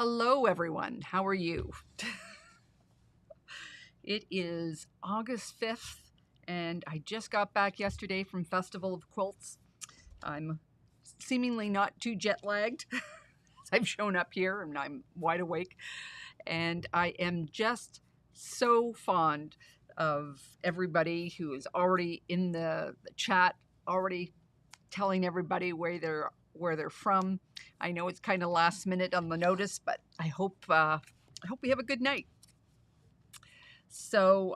Hello, everyone. How are you? It is August 5th, and I just got back yesterday from Festival of Quilts. I'm seemingly not too jet lagged. I've shown up here and I'm wide awake, and I am just so fond of everybody who is already in the chat, already telling everybody where they're from. I know it's kind of last minute on the notice, but I hope we have a good night. So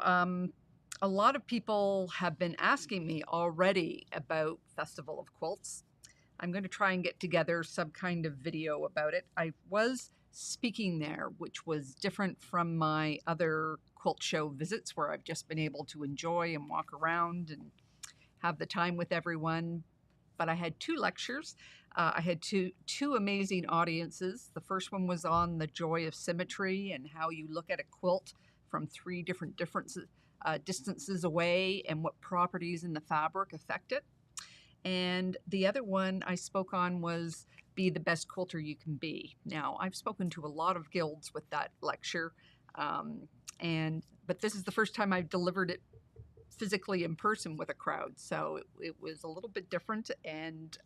a lot of people have been asking me already about Festival of Quilts. I'm going to try and get together some kind of video about it. I was speaking there, which was different from my other quilt show visits where I've just been able to enjoy and walk around and have the time with everyone. But I had two lectures. I had two amazing audiences. The first one was on the joy of symmetry and how you look at a quilt from three different distances away and what properties in the fabric affect it. And the other one I spoke on was be the best quilter you can be. Now, I've spoken to a lot of guilds with that lecture, but this is the first time I've delivered it physically in person with a crowd, so it was a little bit different and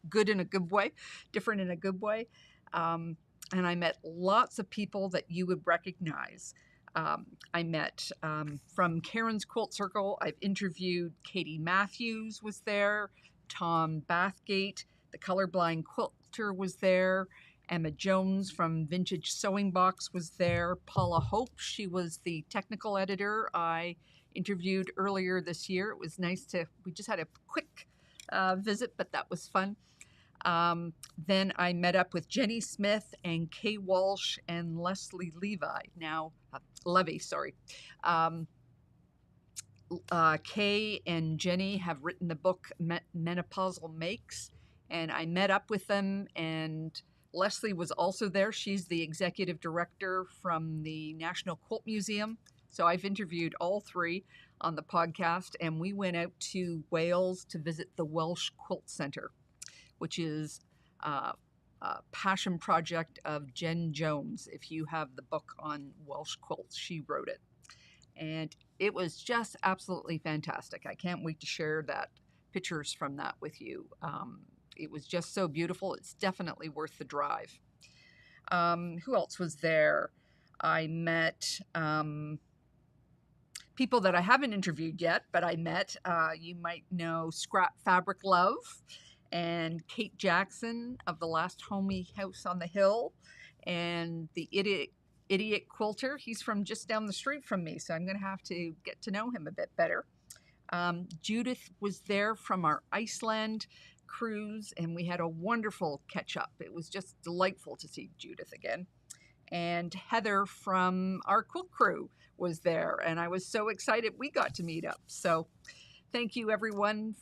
good in a good way, different in a good way. And I met lots of people that you would recognize. I met from Karen's Quilt Circle. I've interviewed Katie Matthews was there, Tom Bathgate, the colorblind quilter was there, Emma Jones from Vintage Sewing Box was there, Paula Hope, she was the technical editor I interviewed earlier this year. It was nice we just had a quick visit, but that was fun. Then I met up with Jenny Smith and Kay Walsh and Leslie Levy, sorry. Kay and Jenny have written the book Menopausal Makes, and I met up with them, and Leslie was also there. She's the executive director from the National Quilt Museum. So I've interviewed all three on the podcast, and we went out to Wales to visit the Welsh Quilt Centre, which is a passion project of Jen Jones. If you have the book on Welsh quilts, she wrote it. And it was just absolutely fantastic. I can't wait to share pictures from that with you. It was just so beautiful. It's definitely worth the drive. Who else was there? I met people that I haven't interviewed yet, but I met. You might know Scrap Fabric Love and Kate Jackson of the Last Homey House on the Hill, and the Idiot Quilter. He's from just down the street from me, so I'm going to have to get to know him a bit better. Judith was there from our Iceland cruise, and we had a wonderful catch-up. It was just delightful to see Judith again. And Heather from our quilt crew was there, and I was so excited we got to meet up. So thank you, everyone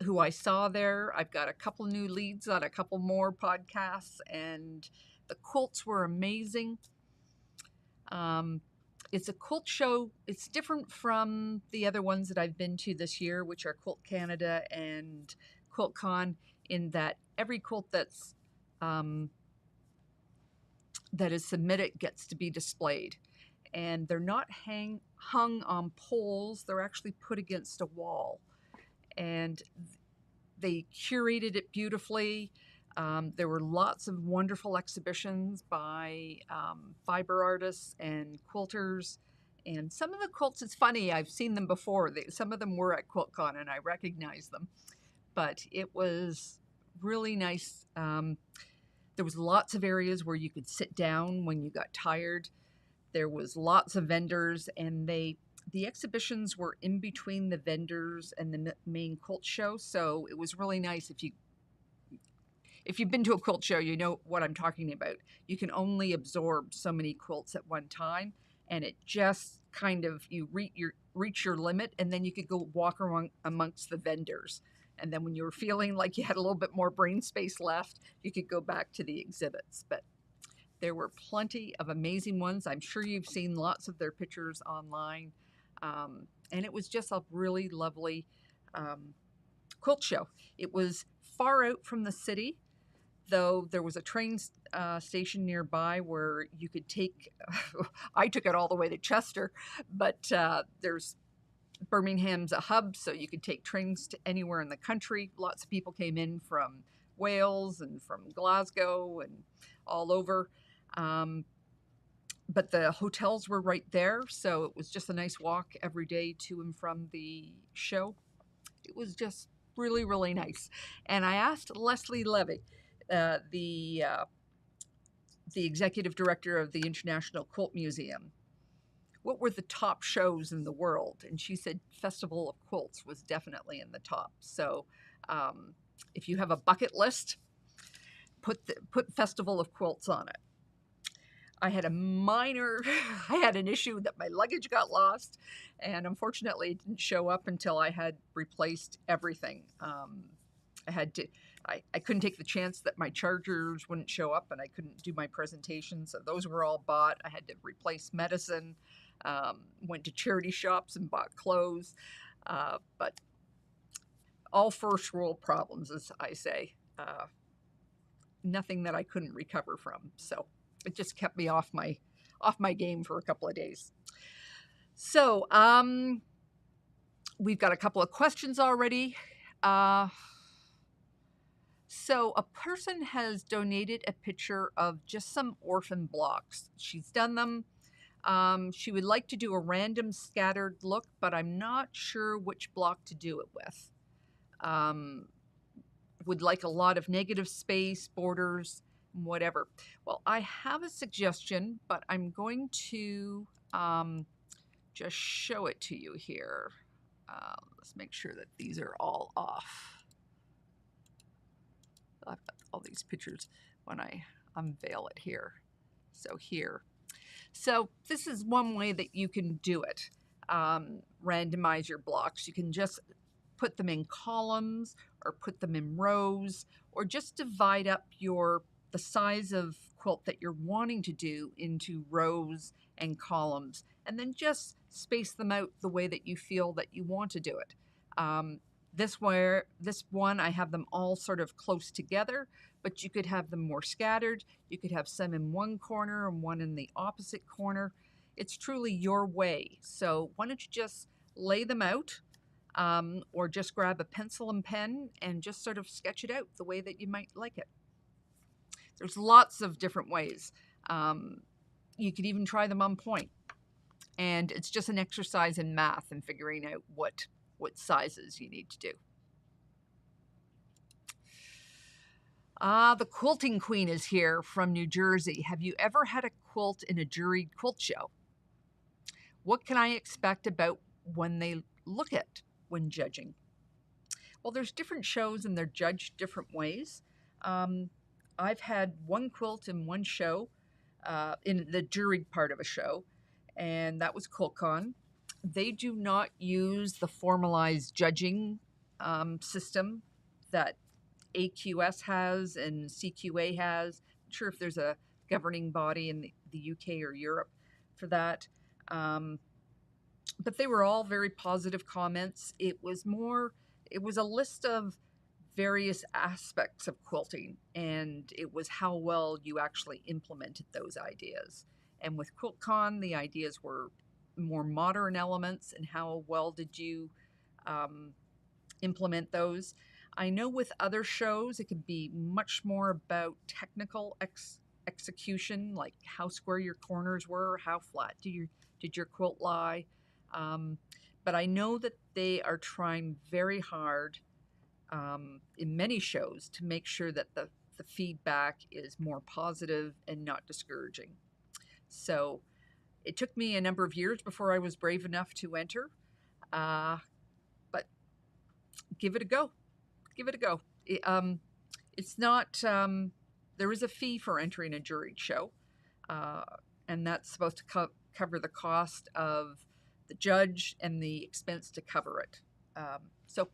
who I saw there. I've got a couple new leads on a couple more podcasts, and the quilts were amazing. It's a quilt show. It's different from the other ones that I've been to this year, which are Quilt Canada and QuiltCon, in that every quilt that is submitted gets to be displayed. And they're not hung on poles. They're actually put against a wall. And they curated it beautifully. There were lots of wonderful exhibitions by fiber artists and quilters. And some of the quilts, it's funny, I've seen them before. Some of them were at QuiltCon and I recognize them. But it was really nice. There was lots of areas where you could sit down when you got tired. There was lots of vendors, and the exhibitions were in between the vendors and the main quilt show. So it was really nice. If you've been to a quilt show, you know what I'm talking about. You can only absorb so many quilts at one time, and it just kind of, you reach your limit, and then you could go walk around amongst the vendors. And then when you were feeling like you had a little bit more brain space left, you could go back to the exhibits. But there were plenty of amazing ones. I'm sure you've seen lots of their pictures online. And it was just a really lovely quilt show. It was far out from the city. though there was a train station nearby where you could take, I took it all the way to Chester, but there's Birmingham's a hub, so you could take trains to anywhere in the country. Lots of people came in from Wales and from Glasgow and all over. But the hotels were right there, so it was just a nice walk every day to and from the show. It was just really, really nice. And I asked Leslie Levy, the executive director of the International Quilt Museum, what were the top shows in the world? And she said Festival of Quilts was definitely in the top. So if you have a bucket list, put Festival of Quilts on it. I had I had an issue that my luggage got lost, and unfortunately it didn't show up until I had replaced everything. I couldn't take the chance that my chargers wouldn't show up and I couldn't do my presentation, so those were all bought. I had to replace medicine, went to charity shops and bought clothes, but all first world problems, as I say. Nothing that I couldn't recover from, so it just kept me off my game for a couple of days. So we've got a couple of questions already. So a person has donated a picture of just some orphan blocks. She's done them. She would like to do a random scattered look, but I'm not sure which block to do it with. Would like a lot of negative space, borders, whatever. Well, I have a suggestion, but I'm going to just show it to you here. Let's make sure that these are all off. I've got all these pictures when I unveil it here. So here. So this is one way that you can do it. Randomize your blocks. You can just put them in columns or put them in rows, or just divide up the size of quilt that you're wanting to do into rows and columns, and then just space them out the way that you feel that you want to do it. This one, I have them all sort of close together, but you could have them more scattered. You could have some in one corner and one in the opposite corner. It's truly your way. So why don't you just lay them out, or just grab a pencil and pen and just sort of sketch it out the way that you might like it. There's lots of different ways. You could even try them on point. And it's just an exercise in math and figuring out what sizes you need to do. The Quilting Queen is here from New Jersey. Have you ever had a quilt in a juried quilt show? What can I expect about when they look at when judging? Well, there's different shows and they're judged different ways. I've had one quilt in one show, in the juried part of a show, and that was QuiltCon. They do not use the formalized judging system that AQS has and CQA has. I'm not sure if there's a governing body in the UK or Europe for that. But they were all very positive comments. It was a list of various aspects of quilting, and it was how well you actually implemented those ideas. And with QuiltCon, the ideas were more modern elements, and how well did you implement those. I know with other shows, it could be much more about technical execution, like how square your corners were, how flat did your quilt lie. But I know that they are trying very hard in many shows to make sure that the feedback is more positive and not discouraging. So it took me a number of years before I was brave enough to enter, but give it a go. Give it a go. It's not, there is a fee for entering a juried show, and that's supposed to cover the cost of the judge and the expense to cover it. So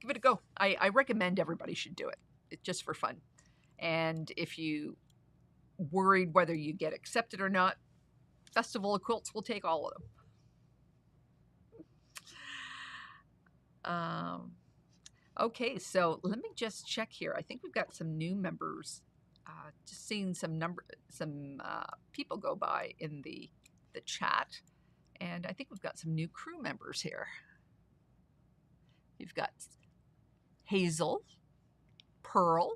give it a go. I recommend everybody should do it. It's just for fun. And if you worried whether you get accepted or not, Festival of Quilts will take all of them. Okay, so let me just check here. I think we've got some new members. Just seeing some people go by in the chat, and I think we've got some new crew members here. You've got Hazel, Pearl.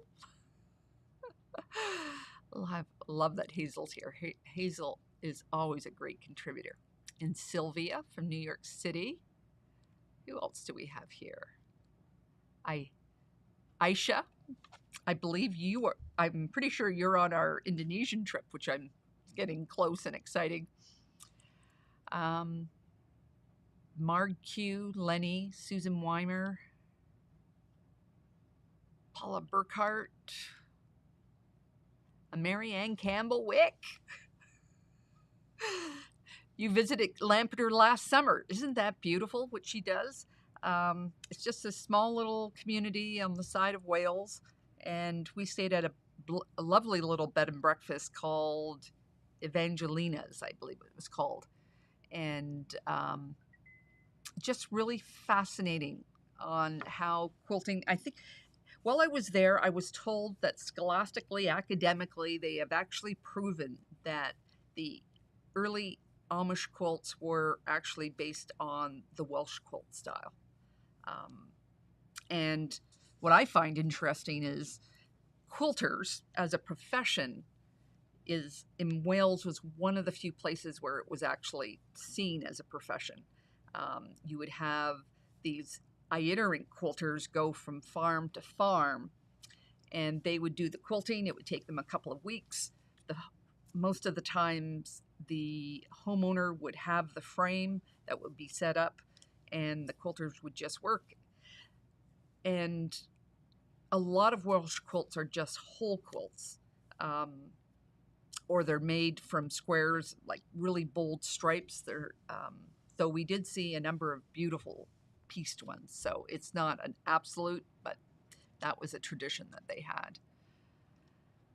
Love that Hazel's here. Hazel is always a great contributor. And Sylvia from New York City. Who else do we have here? Aisha. I believe you are. I'm pretty sure you're on our Indonesian trip, which I'm getting close and exciting. Marg Q, Lenny, Susan Weimer, Paula Burkhart, Mary Ann Campbell Wick. You visited Lampeter last summer. Isn't that beautiful what she does? It's just a small little community on the side of Wales, and we stayed at a lovely little bed and breakfast called Evangelina's, I believe it was called, and just really fascinating on how quilting, I think, while I was there, I was told that scholastically, academically, they have actually proven that the early Amish quilts were actually based on the Welsh quilt style. And what I find interesting is quilters as a profession is in Wales was one of the few places where it was actually seen as a profession. You would have these itinerant quilters go from farm to farm, and they would do the quilting. It would take them a couple of weeks. Most of the times, the homeowner would have the frame that would be set up, and the quilters would just work. And a lot of Welsh quilts are just whole quilts, or they're made from squares, like really bold stripes. Though we did see a number of beautiful pieced ones, so it's not an absolute, but that was a tradition that they had.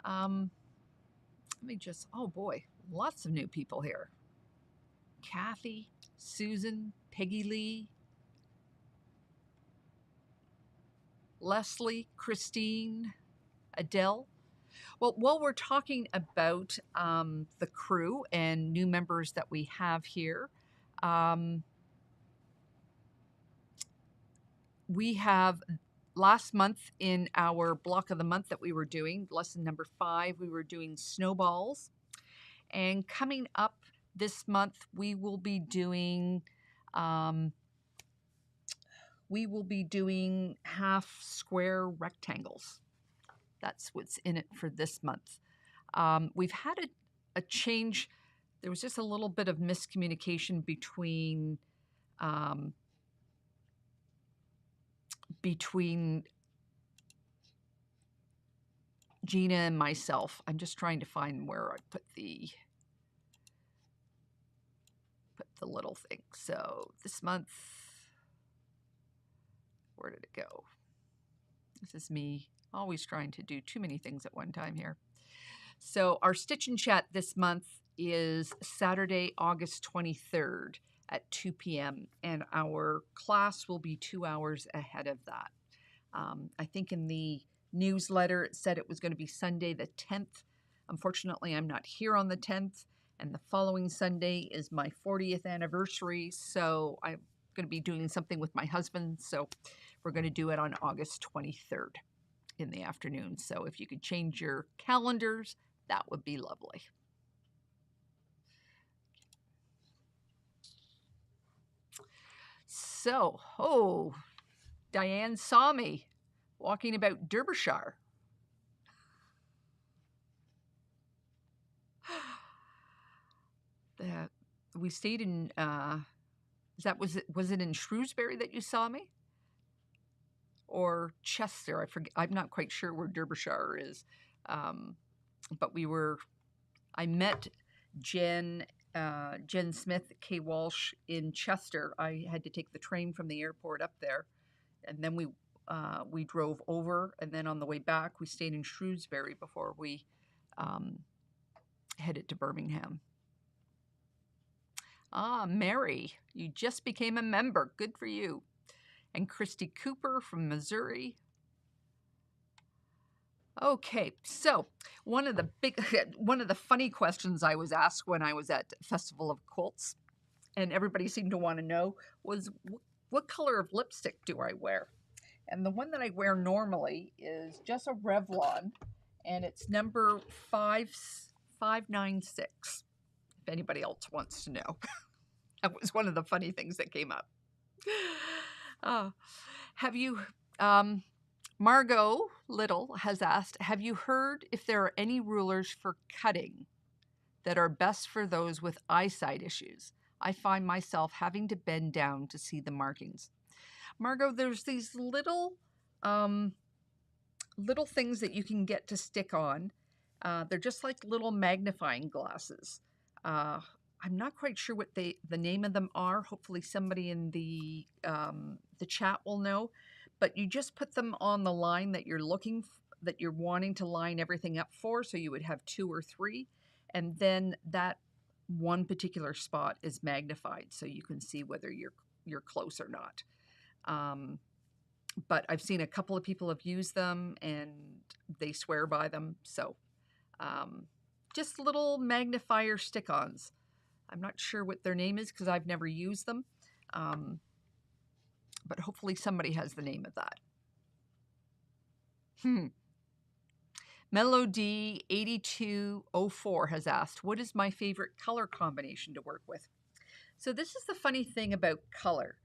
Let me just, oh boy, lots of new people here. Kathy, Susan, Peggy Lee, Leslie, Christine, Adele. Well, while we're talking about the crew and new members that we have here, we have last month in our block of the month that we were doing, lesson number 5, we were doing snowballs. And coming up this month, we will be doing half square rectangles. That's what's in it for this month. We've had a change. There was just a little bit of miscommunication between Gina and myself. I'm just trying to find where I put the little thing. So this month, where did it go? This is me always trying to do too many things at one time here. So our Stitch and Chat this month is Saturday, August 23rd at 2 p.m. and our class will be 2 hours ahead of that. I think in the newsletter it said it was going to be Sunday the 10th. Unfortunately, I'm not here on the 10th, and the following Sunday is my 40th anniversary, so I'm going to be doing something with my husband, so we're going to do it on August 23rd in the afternoon. So if you could change your calendars, that would be lovely. So, oh, Diane saw me walking about Derbyshire. We stayed in, was it in Shrewsbury that you saw me? Or Chester, I forget, I'm not quite sure where Derbyshire is. But I met Jen Smith, K. Walsh in Chester. I had to take the train from the airport up there, and then we drove over, and then on the way back we stayed in Shrewsbury before we headed to Birmingham. Ah, Mary, you just became a member. Good for you. and Christy Cooper from Missouri. Okay, so one of the funny questions I was asked when I was at Festival of Quilts, and everybody seemed to want to know, was what color of lipstick do I wear? And the one that I wear normally is just a Revlon, and it's number 596. If anybody else wants to know, that was one of the funny things that came up. Have you? Margot Little has asked, have you heard if there are any rulers for cutting that are best for those with eyesight issues? I find myself having to bend down to see the markings. Margot, there's these little things that you can get to stick on. They're just like little magnifying glasses. I'm not quite sure what the name of them are. Hopefully somebody in the chat will know. But you just put them on the line that you're that you're wanting to line everything up for. So you would have 2 or 3, and then that one particular spot is magnified, so you can see whether you're close or not. But I've seen a couple of people have used them, and they swear by them. So just little magnifier stick-ons. I'm not sure what their name is because I've never used them. But hopefully somebody has the name of that. Melody 8204 has asked, what is my favorite color combination to work with? So this is the funny thing about color.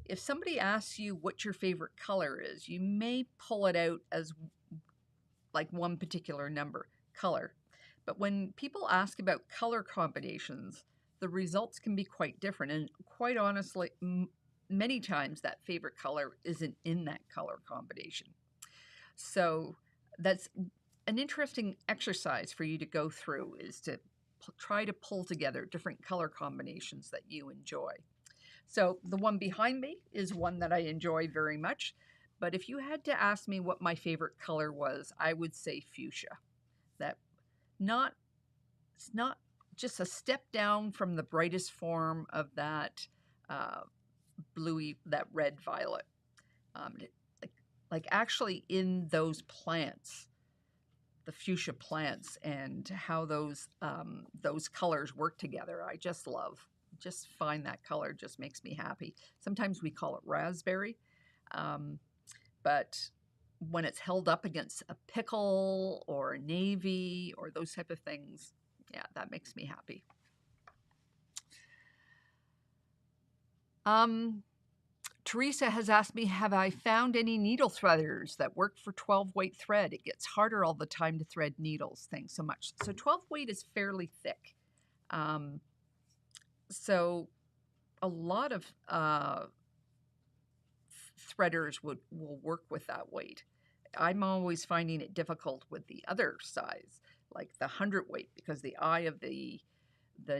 If somebody asks you what your favorite color is, you may pull it out as like one particular color. But when people ask about color combinations, the results can be quite different. And quite honestly, many times that favorite color isn't in that color combination. So that's an interesting exercise for you to go through, is to try to pull together different color combinations that you enjoy. So the one behind me is one that I enjoy very much. But if you had to ask me what my favorite color was, I would say fuchsia. It's not just a step down from the brightest form of that bluey, that red violet. Like actually in those plants, the fuchsia plants, and how those colors work together, I just love. Just find that color just makes me happy. Sometimes we call it raspberry, but when it's held up against a pickle or a navy or those type of things, yeah, that makes me happy. Teresa has asked me, have I found any needle threaders that work for 12 weight thread? It gets harder all the time to thread needles. Thanks so much. So 12 weight is fairly thick. So a lot of threaders will work with that weight. I'm always finding it difficult with the other size, like the 100 weight, because the eye of the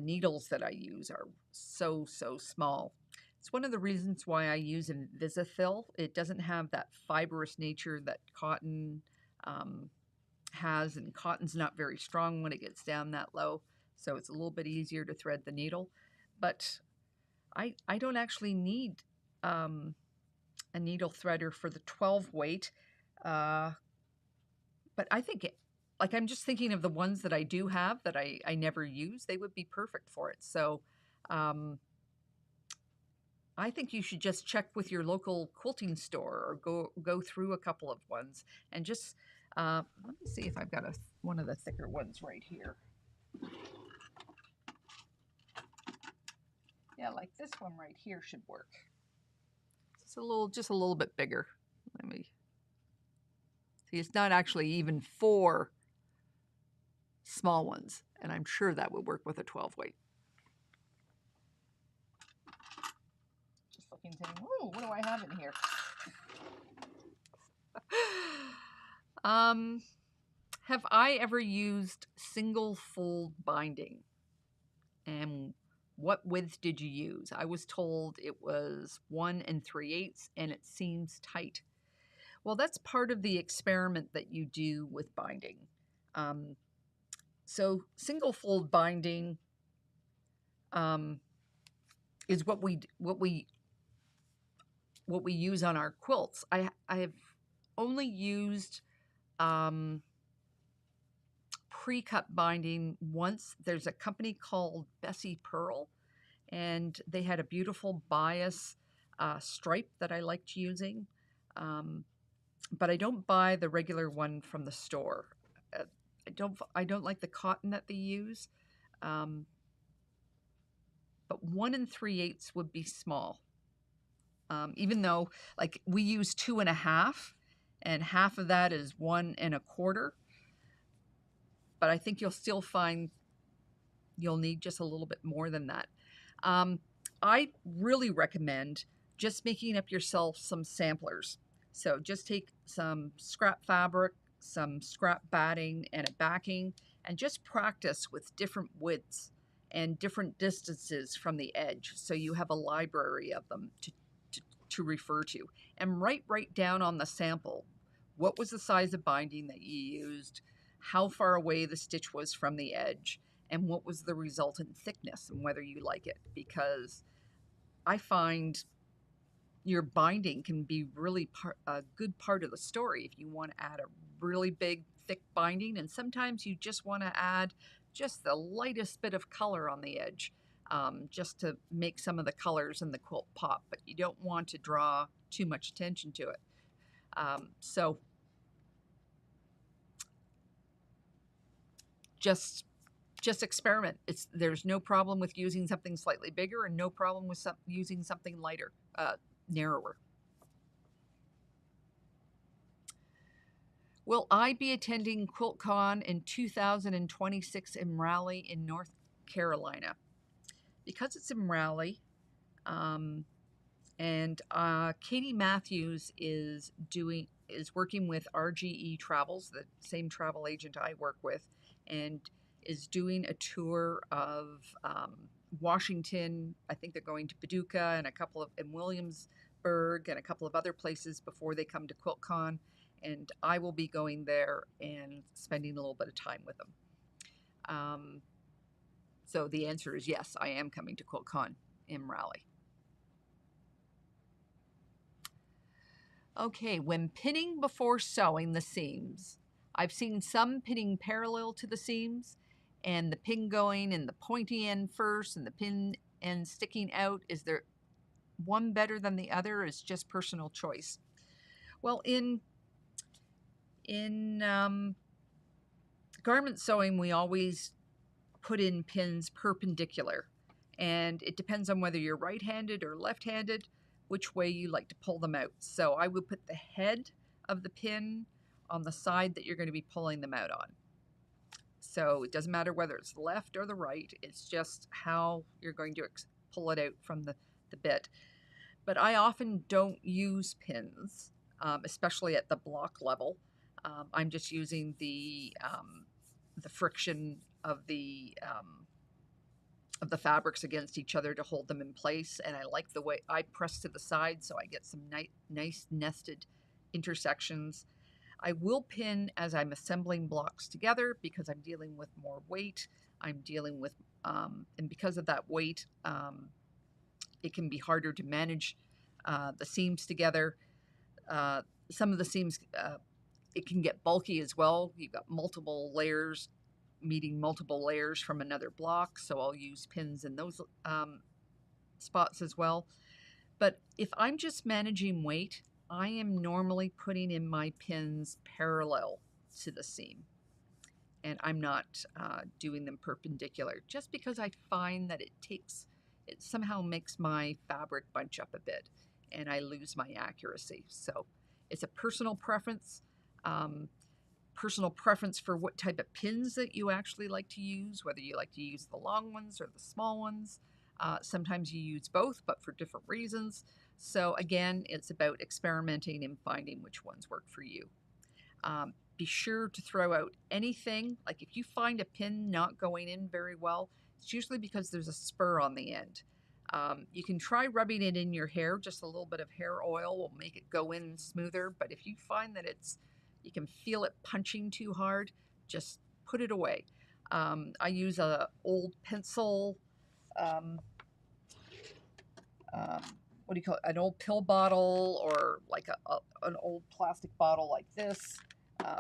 needles that I use are so small. It's one of the reasons why I use Invisifil. It doesn't have that fibrous nature that cotton has, and cotton's not very strong when it gets down that low, so it's a little bit easier to thread the needle. But I don't actually need a needle threader for the 12 weight, but I think I'm just thinking of the ones that I do have that I never use. They would be perfect for it. So I think you should just check with your local quilting store, or go through a couple of ones and just let me see if I've got one of the thicker ones right here. Yeah, like this one right here should work. It's just a little bit bigger. Let me see. It's not actually even 4 small ones, and I'm sure that would work with a 12 weight. Just looking, saying, "Ooh, what do I have in here?" Have I ever used single fold binding? And what width did you use? I was told it was 1 3/8, and it seems tight. Well, that's part of the experiment that you do with binding. So single fold binding is what we what we use on our quilts. I have only used pre-cut binding once. There's a company called Bessie Pearl, and they had a beautiful bias stripe that I liked using. But I don't buy the regular one from the store. I don't like the cotton that they use. But 1 3/8 would be small. Even though, like, we use 2 1/2, and half of that is 1 1/4. But I think you'll still find you'll need just a little bit more than that. I really recommend just making up yourself some samplers. So just take some scrap fabric, some scrap batting, and a backing, and just practice with different widths and different distances from the edge, so you have a library of them to refer to. And write right down on the sample, what was the size of binding that you used, how far away the stitch was from the edge, and what was the resultant thickness, and whether you like it. Because I find your binding can be really a good part of the story if you want to add a really big, thick binding, and sometimes you just want to add just the lightest bit of color on the edge, just to make some of the colors in the quilt pop, but you don't want to draw too much attention to it. So just experiment. There's no problem with using something slightly bigger, and no problem with using something lighter, narrower. Will I be attending QuiltCon in 2026 in Raleigh in North Carolina? Because it's in Raleigh, and Katie Matthews is working with RGE Travels, the same travel agent I work with, and is doing a tour of Washington. I think they're going to Paducah and in Williamsburg and a couple of other places before they come to QuiltCon. And I will be going there and spending a little bit of time with them. So the answer is yes, I am coming to QuiltCon in Raleigh. Okay, when pinning before sewing the seams, I've seen some pinning parallel to the seams, and the pin going in the pointy end first and the pin end sticking out. Is there one better than the other? Is just personal choice. Well, in garment sewing, we always put in pins perpendicular, and it depends on whether you're right-handed or left-handed, which way you like to pull them out. So I would put the head of the pin on the side that you're going to be pulling them out on. So it doesn't matter whether it's the left or the right, it's just how you're going to pull it out from the bit. But I often don't use pins, especially at the block level. I'm just using the friction of the fabrics against each other to hold them in place, and I like the way I press to the side, so I get some nice nested intersections. I will pin as I'm assembling blocks together because I'm dealing with more weight. I'm dealing with, and because of that weight, it can be harder to manage the seams together. Some of the seams, it can get bulky as well. You've got multiple layers meeting multiple layers from another block, so I'll use pins in those spots as well. But if I'm just managing weight, I am normally putting in my pins parallel to the seam, and I'm not doing them perpendicular, just because I find that it somehow makes my fabric bunch up a bit and I lose my accuracy. So it's a personal preference. For what type of pins that you actually like to use, whether you like to use the long ones or the small ones. Sometimes you use both, but for different reasons. So again, it's about experimenting and finding which ones work for you. Be sure to throw out anything. Like if you find a pin not going in very well, it's usually because there's a spur on the end. You can try rubbing it in your hair. Just a little bit of hair oil will make it go in smoother. But if you find that you can feel it punching too hard, just put it away. I use an old pencil what do you call it, an old pill bottle, or like an old plastic bottle like this,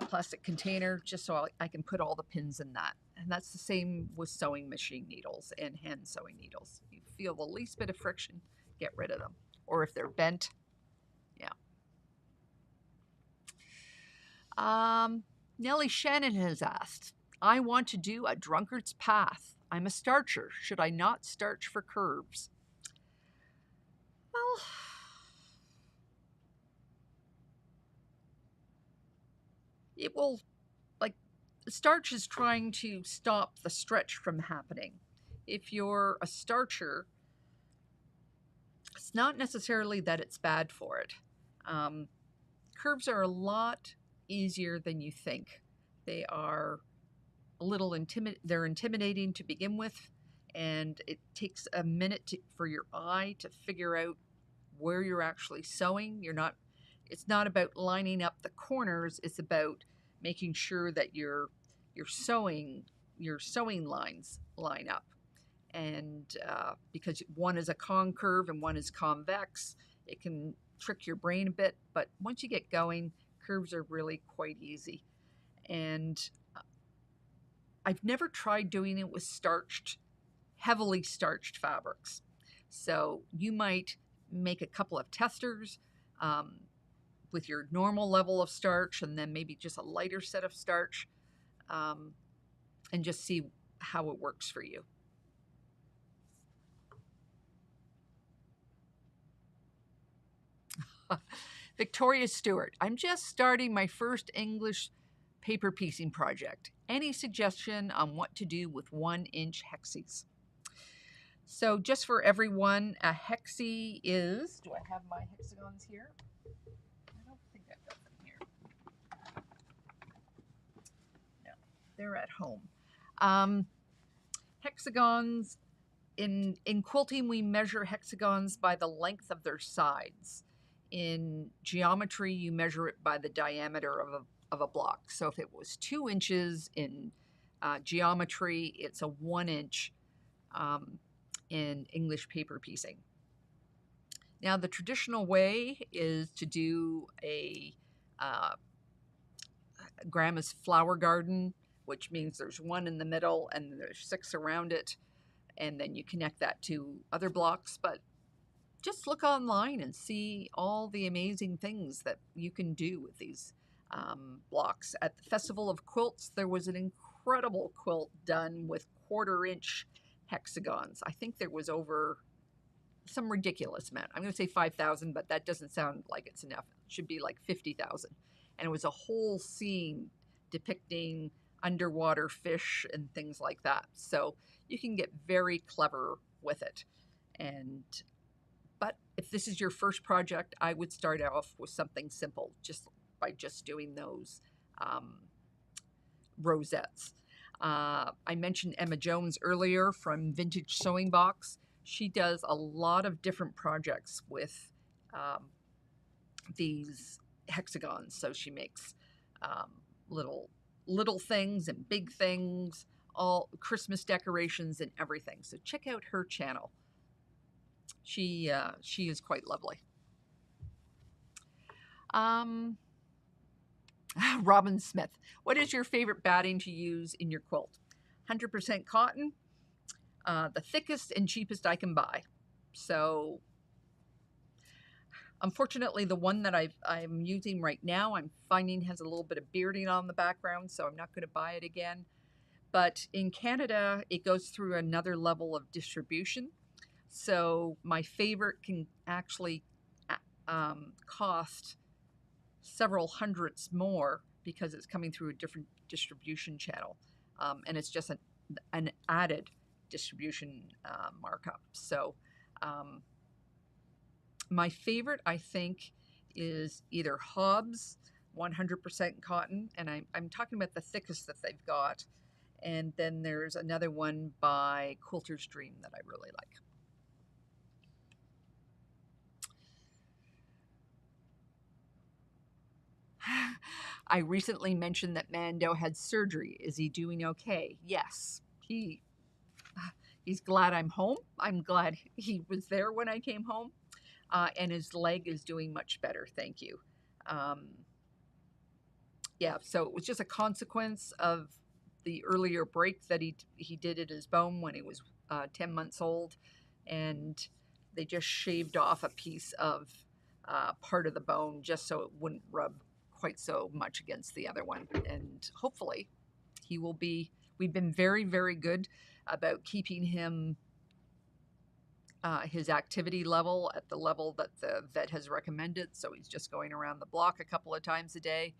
plastic container, just so I can put all the pins in that. And that's the same with sewing machine needles and hand sewing needles. You feel the least bit of friction, get rid of them. Or if they're bent, yeah. Nellie Shannon has asked, I want to do a drunkard's path. I'm a starcher. Should I not starch for curves? Well, it will, like, starch is trying to stop the stretch from happening. If you're a starcher, it's not necessarily that it's bad for it. Curves are a lot easier than you think. They are a little they're intimidating to begin with, and it takes a minute for your eye to figure out where you're actually sewing. It's not about lining up the corners, it's about making sure that your sewing lines line up. And because one is a concurve and one is convex, it can trick your brain a bit, but once you get going, curves are really quite easy. And I've never tried doing it with heavily starched fabrics. So you might make a couple of testers with your normal level of starch, and then maybe just a lighter set of starch, and just see how it works for you. Victoria Stewart, I'm just starting my first English paper piecing project. Any suggestion on what to do with 1-inch hexies? So just for everyone, a hexie is, do I have my hexagons here? I don't think I've got them here. No, they're at home. Hexagons, in quilting, we measure hexagons by the length of their sides. In geometry, you measure it by the diameter of a block. So if it was 2 inches in geometry, it's a 1 inch in English paper piecing. Now, the traditional way is to do a grandma's flower garden, which means there's 1 in the middle and there's 6 around it, and then you connect that to other blocks. But just look online and see all the amazing things that you can do with these blocks. At the Festival of Quilts, there was an incredible quilt done with 1/4 inch hexagons. I think there was over some ridiculous amount. I'm going to say 5,000, but that doesn't sound like it's enough. It should be like 50,000. And it was a whole scene depicting underwater fish and things like that. So you can get very clever with it. But if this is your first project, I would start off with something simple, just by doing those rosettes. I mentioned Emma Jones earlier from Vintage Sewing Box. She does a lot of different projects with these hexagons. So she makes little things and big things, all Christmas decorations and everything. So check out her channel. She is quite lovely. Robin Smith, what is your favorite batting to use in your quilt? 100% cotton, the thickest and cheapest I can buy. So unfortunately, the one that I'm using right now, I'm finding has a little bit of bearding on the background, so I'm not going to buy it again. But in Canada, it goes through another level of distribution. So my favorite can actually cost several hundreds more because it's coming through a different distribution channel. And it's just an added distribution markup. So my favorite, I think, is either Hobbs 100% cotton, and I'm talking about the thickest that they've got. And then there's another one by Quilter's Dream that I really like. I recently mentioned that Mando had surgery. Is he doing okay? Yes. He's glad I'm home. I'm glad he was there when I came home. and his leg is doing much better. Thank you. Yeah, so it was just a consequence of the earlier break that he did at his bone when he was 10 months old, and they just shaved off a piece of part of the bone just so it wouldn't rub quite so much against the other one. And hopefully he will be, we've been very, very good about keeping him his activity level at the level that the vet has recommended. So he's just going around the block a couple of times a day.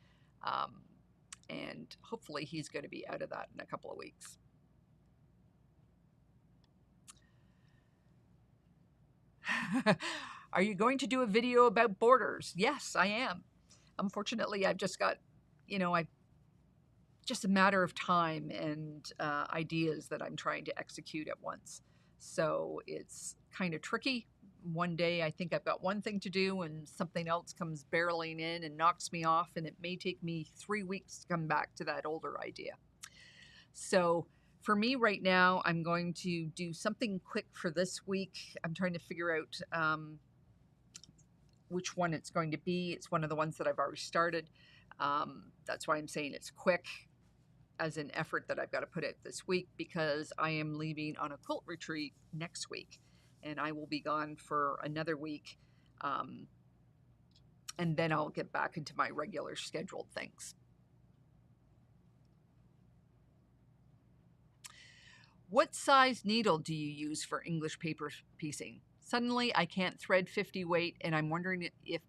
And hopefully he's going to be out of that in a couple of weeks. Are you going to do a video about borders? Yes, I am. Unfortunately, I've just got, just a matter of time and ideas that I'm trying to execute at once. So it's kind of tricky. One day I think I've got one thing to do and something else comes barreling in and knocks me off, and it may take me 3 weeks to come back to that older idea. So for me right now, I'm going to do something quick for this week. I'm trying to figure out which one it's going to be. It's one of the ones that I've already started. That's why I'm saying it's quick, as an effort that I've got to put out this week, because I am leaving on a quilt retreat next week, and I will be gone for another week, and then I'll get back into my regular scheduled things. What size needle do you use for English paper piecing? Suddenly I can't thread 50 weight, and I'm wondering if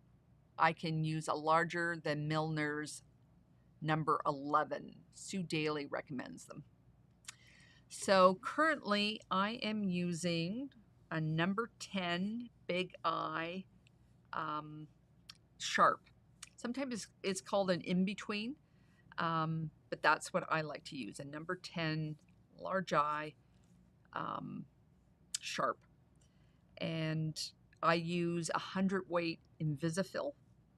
I can use a larger than Milner's number 11. Sue Daly recommends them. So currently I am using a number 10 Big Eye sharp. Sometimes it's called an in-between, but that's what I like to use, a number 10 large eye sharp. And I use 100 weight Invisifil.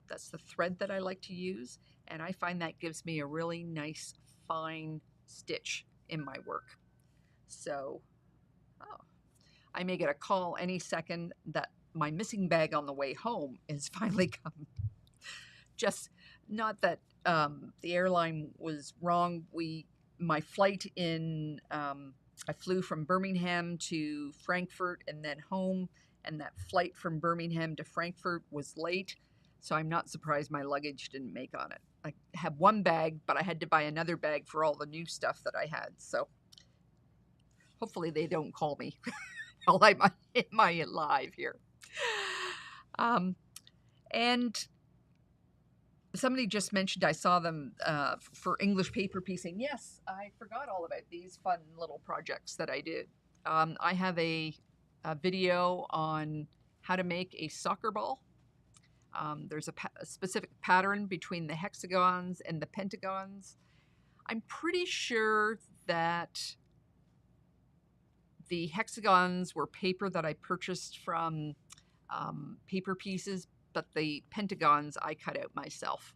That's the thread that I like to use, and I find that gives me a really nice fine stitch in my work. So I may get a call any second that my missing bag on the way home is finally come. Just not that the airline was wrong. My flight I flew from Birmingham to Frankfurt and then home, and that flight from Birmingham to Frankfurt was late. So I'm not surprised my luggage didn't make on it. I had one bag, but I had to buy another bag for all the new stuff that I had. So hopefully they don't call me while I'm in my live here. And somebody just mentioned I saw them for English paper piecing. Yes, I forgot all about these fun little projects that I did. I have a video on how to make a soccer ball. There's a specific pattern between the hexagons and the pentagons. I'm pretty sure that the hexagons were paper that I purchased from Paper Pieces, but the pentagons I cut out myself.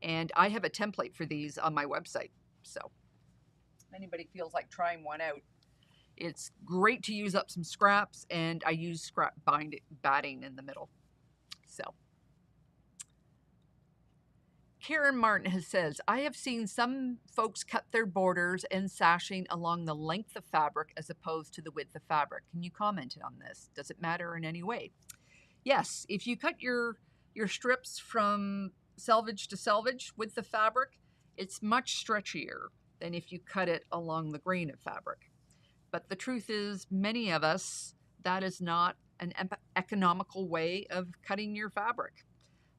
And I have a template for these on my website. So if anybody feels like trying one out, it's great to use up some scraps, and I use scrap batting in the middle. So Karen Martin says, I have seen some folks cut their borders and sashing along the length of fabric as opposed to the width of fabric. Can you comment on this? Does it matter in any way? Yes, if you cut your strips from selvage to selvage with the fabric, it's much stretchier than if you cut it along the grain of fabric. But the truth is, many of us, that is not an economical way of cutting your fabric.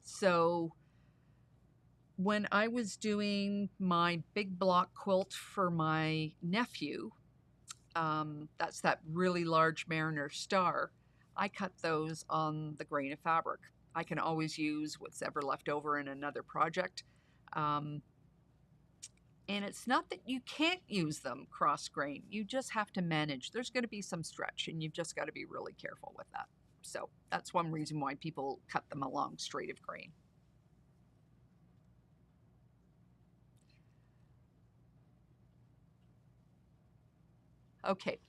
So when I was doing my big block quilt for my nephew, that's that really large Mariner Star, I cut those on the grain of fabric. I can always use what's ever left over in another project. And it's not that you can't use them cross grain. You just have to manage. There's going to be some stretch, and you've just got to be really careful with that. So that's one reason why people cut them along straight of grain. Okay,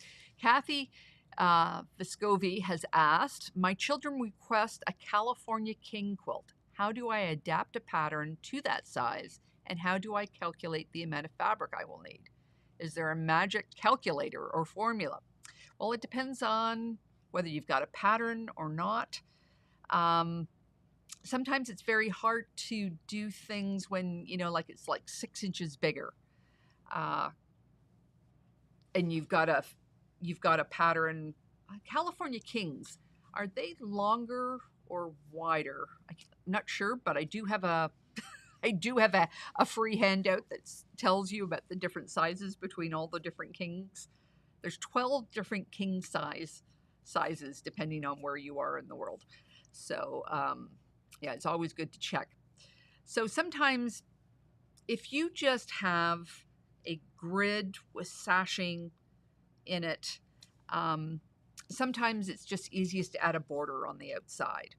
Kathy Viscovi has asked, my children request a California king quilt. How do I adapt a pattern to that size? And how do I calculate the amount of fabric I will need? Is there a magic calculator or formula? Well, it depends on whether you've got a pattern or not. Sometimes it's very hard to do things when, like it's like 6 inches bigger. And you've got a pattern. California Kings, are they longer or wider? I'm not sure, but I do have a free handout that tells you about the different sizes between all the different kings. There's 12 different king sizes depending on where you are in the world. So yeah, it's always good to check. So sometimes if you just have a grid with sashing in it, sometimes it's just easiest to add a border on the outside.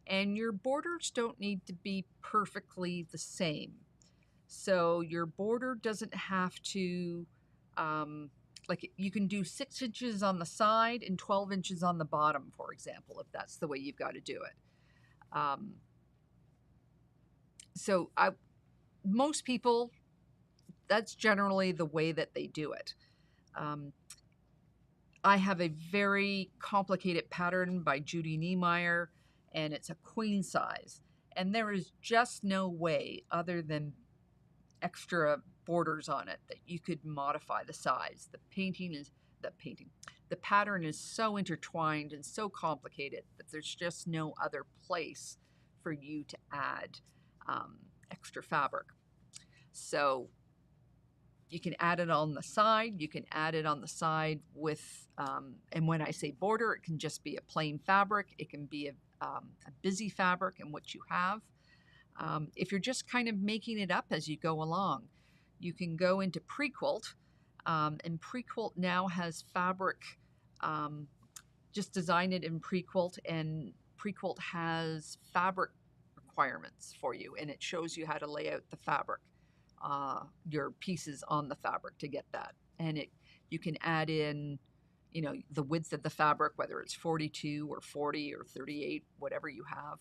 And your borders don't need to be perfectly the same. So your border doesn't have to, like you can do 6 inches on the side and 12 inches on the bottom, for example, if that's the way you've got to do it. So most people, that's generally the way that they do it. I have a very complicated pattern by Judy Niemeyer, and it's a queen size. And there is just no way other than extra borders on it that you could modify the size. The pattern is so intertwined and so complicated that there's just no other place for you to add extra fabric. So you can add it on the side. You can add it on the side with, and when I say border, it can just be a plain fabric. It can be a busy fabric in what you have. If you're just kind of making it up as you go along, you can go into pre-quilt, and pre-quilt now has fabric. Just design it in pre-quilt, and pre-quilt has fabric requirements for you, and it shows you how to lay out the fabric. Your pieces on the fabric to get that, and you can add in the width of the fabric, whether it's 42 or 40 or 38, whatever you have,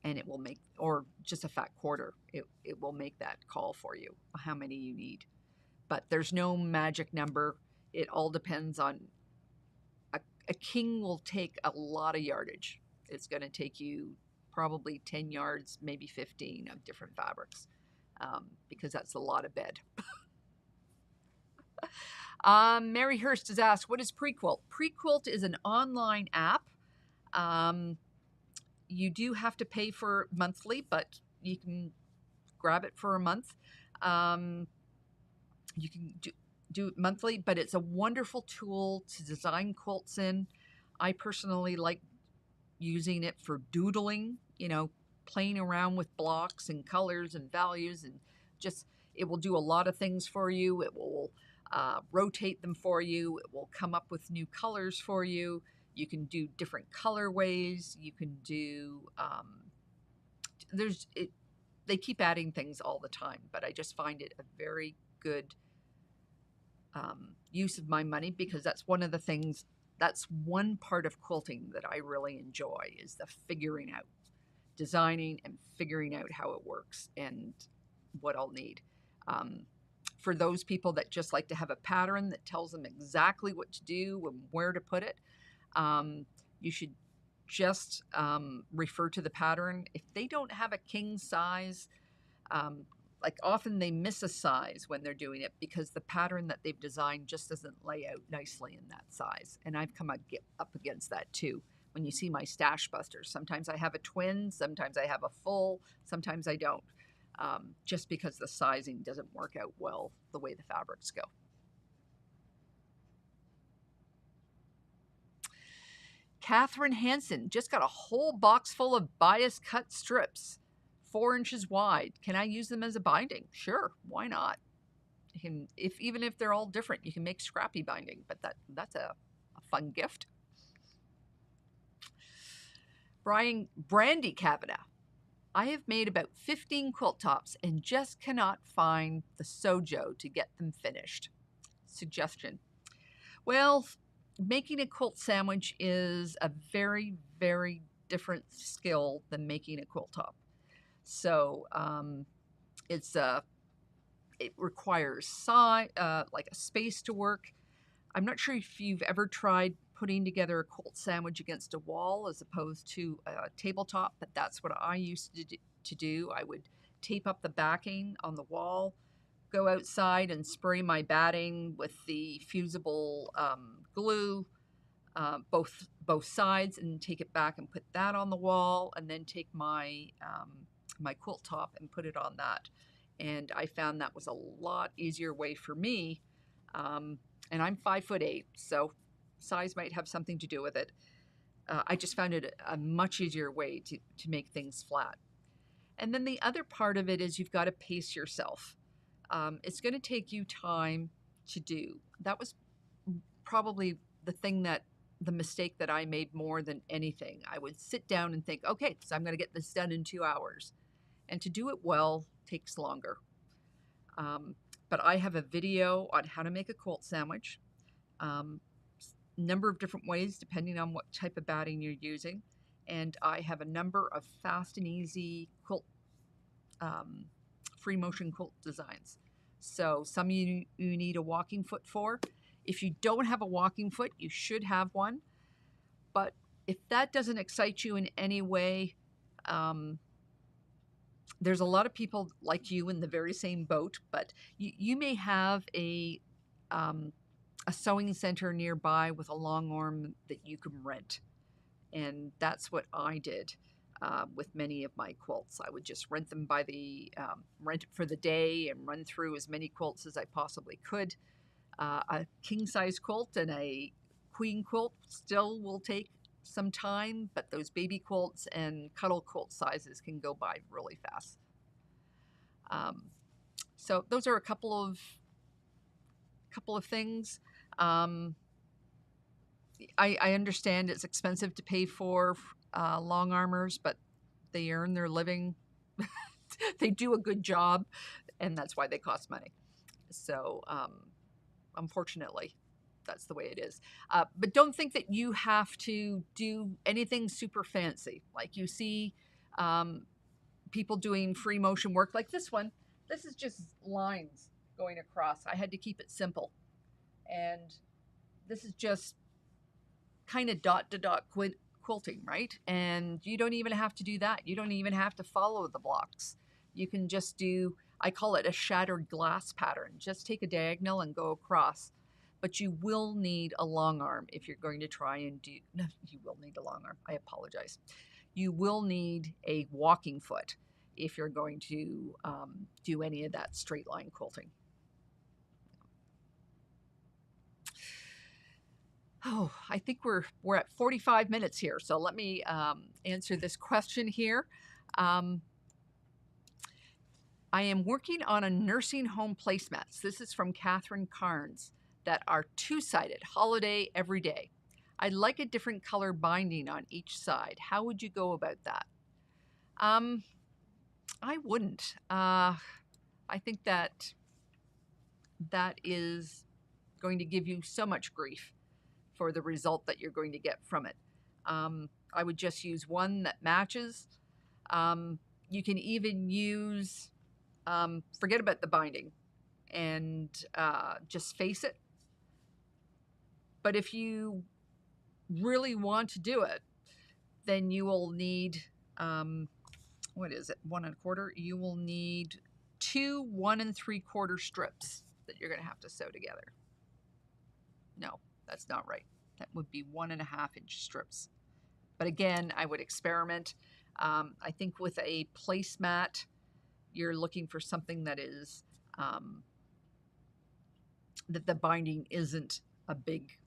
and it will make, or just a fat quarter, it will make that call for you how many you need. But there's no magic number. It all depends on a king will take a lot of yardage. It's going to take you probably 10 yards, maybe 15 of different fabrics. Because that's a lot of bed. Mary Hurst has asked, what is Prequilt? Prequilt is an online app. You do have to pay for monthly, but you can grab it for a month. You can do it monthly, but it's a wonderful tool to design quilts in. I personally like using it for doodling, playing around with blocks and colors and values, and just it will do a lot of things for you. It will rotate them for you. It will come up with new colors for you. You can do different colorways. You can do they keep adding things all the time, but I just find it a very good use of my money, because that's one of the things, that's one part of quilting that I really enjoy, is the figuring out, designing and figuring out how it works and what I'll need. For those people that just like to have a pattern that tells them exactly what to do and where to put it, you should just refer to the pattern. If they don't have a king size, like often they miss a size when they're doing it because the pattern that they've designed just doesn't lay out nicely in that size. And I've come up against that too. When you see my stash busters, sometimes I have a twin, sometimes I have a full, sometimes I don't, just because the sizing doesn't work out well the way the fabrics go. Catherine Hansen just got a whole box full of bias cut strips, 4 inches wide. Can I use them as a binding? Sure, why not? You can, even if they're all different, you can make scrappy binding, but that's a fun gift. Brandy Kavanaugh. I have made about 15 quilt tops and just cannot find the sojo to get them finished. Suggestion. Well, making a quilt sandwich is a very, very different skill than making a quilt top. So it's it requires like a space to work. I'm not sure if you've ever tried putting together a quilt sandwich against a wall as opposed to a tabletop, but that's what I used to do. I would tape up the backing on the wall, go outside and spray my batting with the fusible glue, both sides, and take it back and put that on the wall, and then take my my quilt top and put it on that. And I found that was a lot easier way for me. And I'm 5'8", so size might have something to do with it. I just found it a much easier way to make things flat. And then the other part of it is you've got to pace yourself. It's going to take you time to do. That was probably the mistake that I made more than anything. I would sit down and think, okay, so I'm going to get this done in 2 hours. And to do it well takes longer. But I have a video on how to make a quilt sandwich. Number of different ways depending on what type of batting you're using. And I have a number of fast and easy quilt, free motion quilt designs. So some you need a walking foot for. If you don't have a walking foot, you should have one. But if that doesn't excite you in any way, there's a lot of people like you in the very same boat, but you may have a sewing center nearby with a long arm that you can rent. And that's what I did with many of my quilts. I would just rent them by rent it for the day and run through as many quilts as I possibly could. A king-size quilt and a queen quilt still will take some time, but those baby quilts and cuddle quilt sizes can go by really fast. So those are a couple of things. I understand it's expensive to pay for long armors, but they earn their living. They do a good job, and that's why they cost money. So unfortunately, that's the way it is. But don't think that you have to do anything super fancy. Like you see people doing free motion work like this one. This is just lines going across. I had to keep it simple. And this is just kind of dot-to-dot quilting, right? And you don't even have to do that. You don't even have to follow the blocks. You can just do, I call it a shattered glass pattern. Just take a diagonal and go across. But you will need a long arm if you're going to try and do, no, you will need a long arm. I apologize. You will need a walking foot if you're going to do any of that straight line quilting. Oh, I think we're at 45 minutes here, so let me answer this question here. I am working on a nursing home placemats. This is from Catherine Carnes, that are two-sided, holiday every day. I'd like a different color binding on each side. How would you go about that? I wouldn't. I think that is going to give you so much grief for the result that you're going to get from it. I would just use one that matches. You can even use, forget about the binding and just face it. But if you really want to do it, then you will need, what is it, 1 1/4? You will need 2 1 3/4 strips that you're going to have to sew together. No, that's not right. That would be 1 1/2 inch strips. But again, I would experiment. I think with a placemat, you're looking for something that is, that the binding isn't a big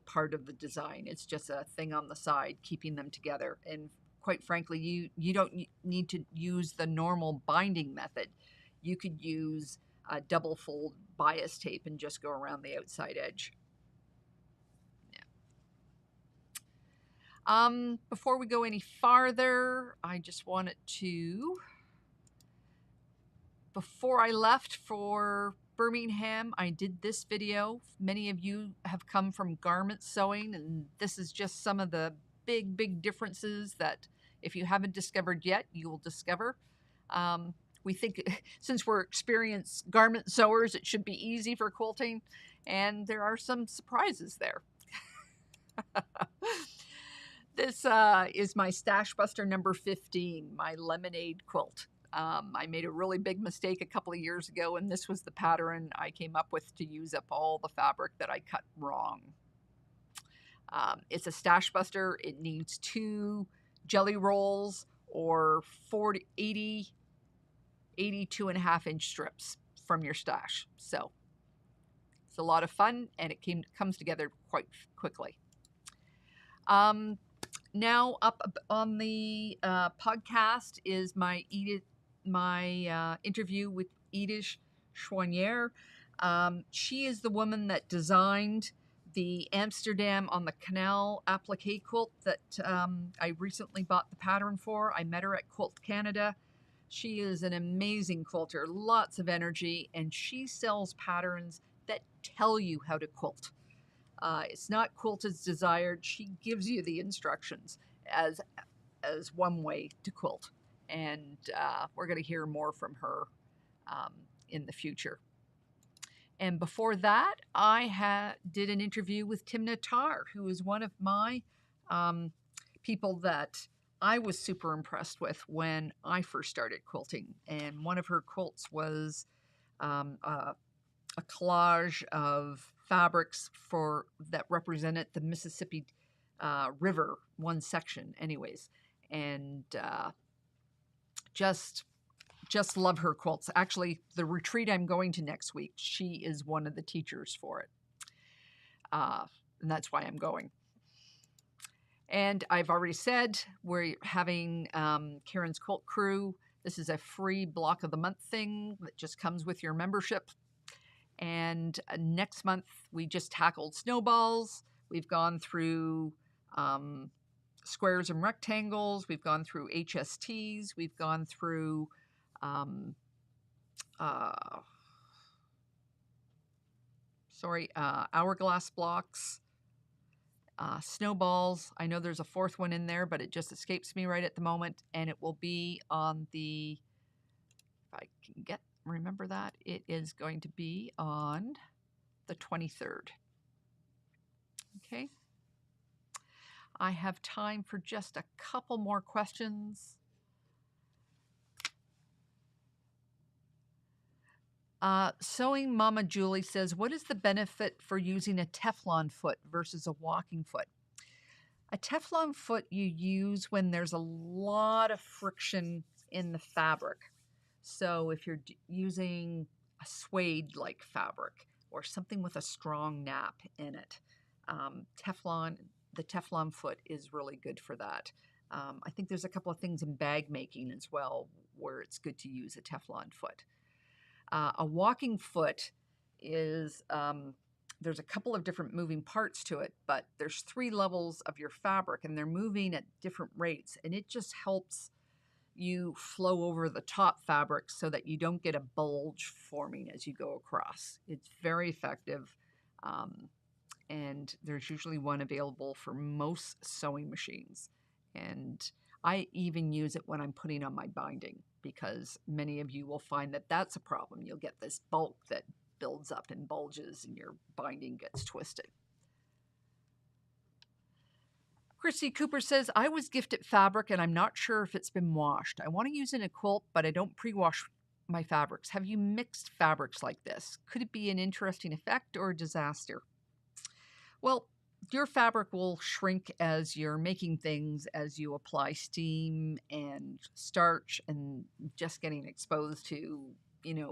part of the design. It's just a thing on the side keeping them together. And quite frankly, you don't need to use the normal binding method. You could use a double fold bias tape and just go around the outside edge. Yeah. Before we go any farther, I just wanted to, before I left for Birmingham. I did this video. Many of you have come from garment sewing, and this is just some of the big differences that if you haven't discovered yet, you will discover. We think since we're experienced garment sewers, it should be easy for quilting, and there are some surprises there. This is my Stash Buster number 15, my lemonade quilt. I made a really big mistake a couple of years ago, and this was the pattern I came up with to use up all the fabric that I cut wrong. It's a Stash Buster. It needs 2 jelly rolls or 82 and a half inch strips from your stash. So it's a lot of fun, and it comes together quite quickly. Now up on the podcast is my interview with Edith Chouanier. She is the woman that designed the Amsterdam on the Canal applique quilt that I recently bought the pattern for. I met her at Quilt Canada. She is an amazing quilter, lots of energy, and she sells patterns that tell you how to quilt. It's not quilt as desired. She gives you the instructions as one way to quilt. And we're going to hear more from her in the future. And before that, I did an interview with Timna Tar, who is one of my people that I was super impressed with when I first started quilting. And one of her quilts was a collage of fabrics that represented the Mississippi River, one section anyways. And just love her quilts. Actually, the retreat I'm going to next week, she is one of the teachers for it. And that's why I'm going. And I've already said we're having Karen's Quilt Crew. This is a free block of the month thing that just comes with your membership. And next month, we just tackled snowballs. We've gone through squares and rectangles. We've gone through HSTs. We've gone through hourglass blocks, snowballs. I know there's a 4th one in there, but it just escapes me right at the moment. And it will be on the, if I can remember that, it is going to be on the 23rd. Okay. I have time for just a couple more questions. Sewing Mama Julie says, what is the benefit for using a Teflon foot versus a walking foot? A Teflon foot you use when there's a lot of friction in the fabric. So if you're using a suede-like fabric or something with a strong nap in it, the Teflon foot is really good for that. I think there's a couple of things in bag making as well where it's good to use a Teflon foot. A walking foot is, there's a couple of different moving parts to it, but there's 3 levels of your fabric and they're moving at different rates, and it just helps you flow over the top fabric so that you don't get a bulge forming as you go across. It's very effective, and there's usually one available for most sewing machines. And I even use it when I'm putting on my binding, because many of you will find that that's a problem. You'll get this bulk that builds up and bulges and your binding gets twisted. Christy Cooper says, I was gifted fabric and I'm not sure if it's been washed. I want to use it in a quilt, but I don't pre-wash my fabrics. Have you mixed fabrics like this? Could it be an interesting effect or a disaster? Well, your fabric will shrink as you're making things, as you apply steam and starch and just getting exposed to,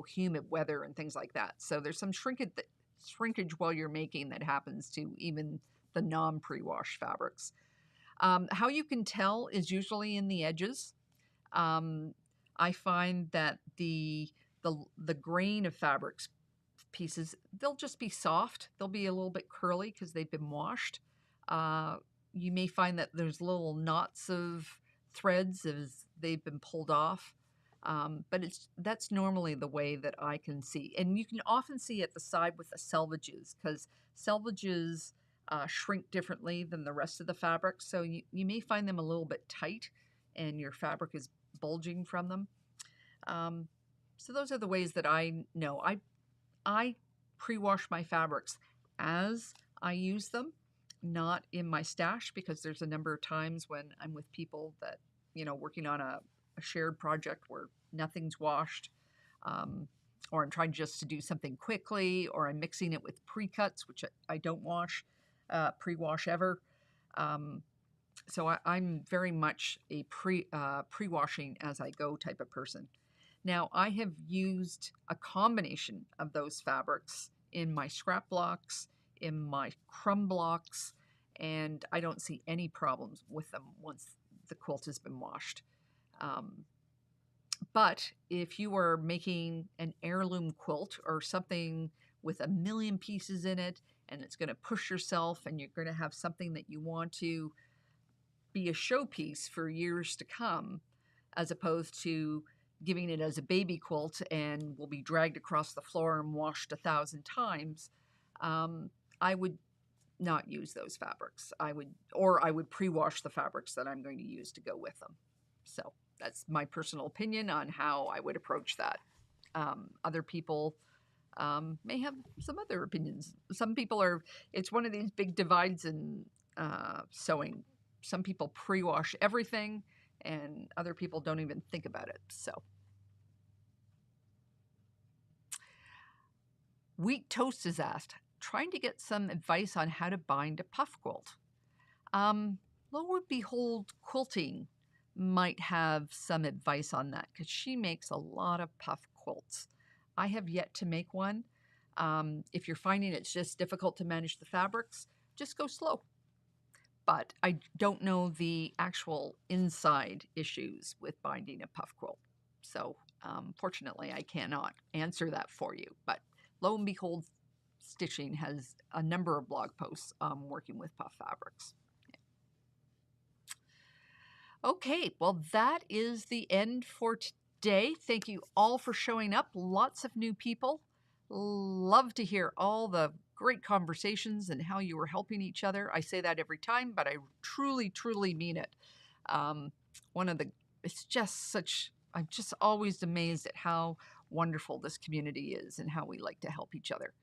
humid weather and things like that. So there's some shrinkage while you're making that happens to even the non-pre-wash fabrics. How you can tell is usually in the edges. I find that the grain of fabrics pieces, they'll just be soft. They'll be a little bit curly because they've been washed. You may find that there's little knots of threads as they've been pulled off. But that's normally the way that I can see. And you can often see at the side with the selvages, because selvages shrink differently than the rest of the fabric. So you may find them a little bit tight and your fabric is bulging from them. So those are the ways that I know. I pre-wash my fabrics as I use them, not in my stash, because there's a number of times when I'm with people that, working on a shared project where nothing's washed, or I'm trying just to do something quickly, or I'm mixing it with pre-cuts, which I don't pre-wash ever. So I'm very much a pre-washing as I go type of person. Now, I have used a combination of those fabrics in my scrap blocks, in my crumb blocks, and I don't see any problems with them once the quilt has been washed. But if you are making an heirloom quilt or something with a million pieces in it, and it's going to push yourself, and you're going to have something that you want to be a showpiece for years to come, as opposed to giving it as a baby quilt and will be dragged across the floor and washed 1,000 times, I would not use those fabrics. I would pre-wash the fabrics that I'm going to use to go with them. So that's my personal opinion on how I would approach that. Other people may have some other opinions. Some people it's one of these big divides in sewing. Some people pre-wash everything, and other people don't even think about it. So, Wheat Toast is asked, trying to get some advice on how to bind a puff quilt. Lo and behold, Quilting might have some advice on that, because she makes a lot of puff quilts. I have yet to make one. If you're finding it's just difficult to manage the fabrics, just go slow. But I don't know the actual inside issues with binding a puff quilt. So fortunately, I cannot answer that for you. But lo and behold, Stitching has a number of blog posts working with puff fabrics. Okay, well, that is the end for today. Thank you all for showing up. Lots of new people. Love to hear all the great conversations and how you were helping each other. I say that every time, but I truly, truly mean it. It's just such, I'm just always amazed at how wonderful this community is and how we like to help each other.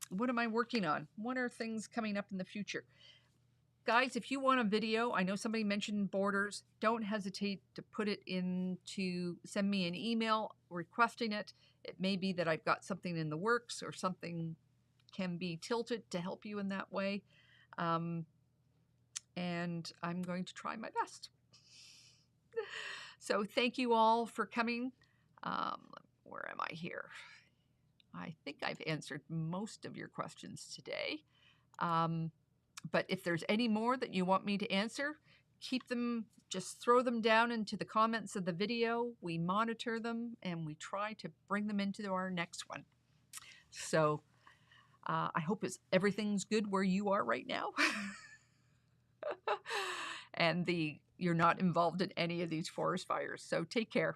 What am I working on? What are things coming up in the future? Guys, if you want a video, I know somebody mentioned borders, don't hesitate to send me an email requesting it. It may be that I've got something in the works or something can be tilted to help you in that way. And I'm going to try my best. So thank you all for coming. Where am I here? I think I've answered most of your questions today. But if there's any more that you want me to answer, just throw them down into the comments of the video. We monitor them and we try to bring them into our next one. So I hope everything's good where you are right now. And you're not involved in any of these forest fires. So take care.